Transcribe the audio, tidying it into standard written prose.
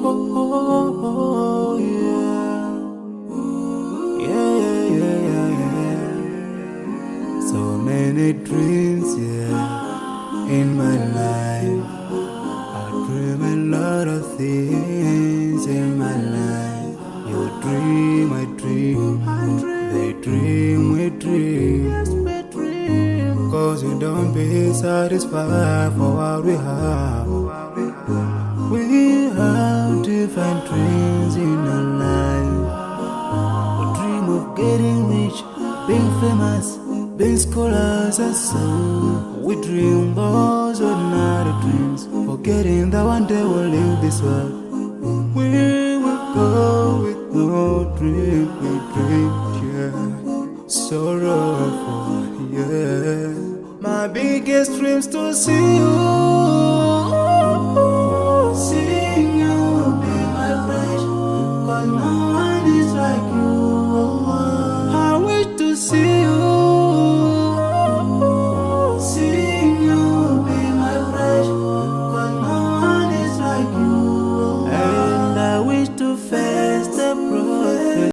oh, yeah. Yeah, yeah, yeah, yeah. So many dreams, yeah, in my life. I dream a lot of things in my life. You dream, I dream. They dream, we dream. Cause we don't be satisfied for what we have. We have different dreams in our life. We dream of getting rich, being famous, being scholars and so. We dream those ordinary dreams, forgetting that one day we'll leave this world. We will go with no dream, we dream, yeah. Sorrowful, yeah. My biggest dream's to see you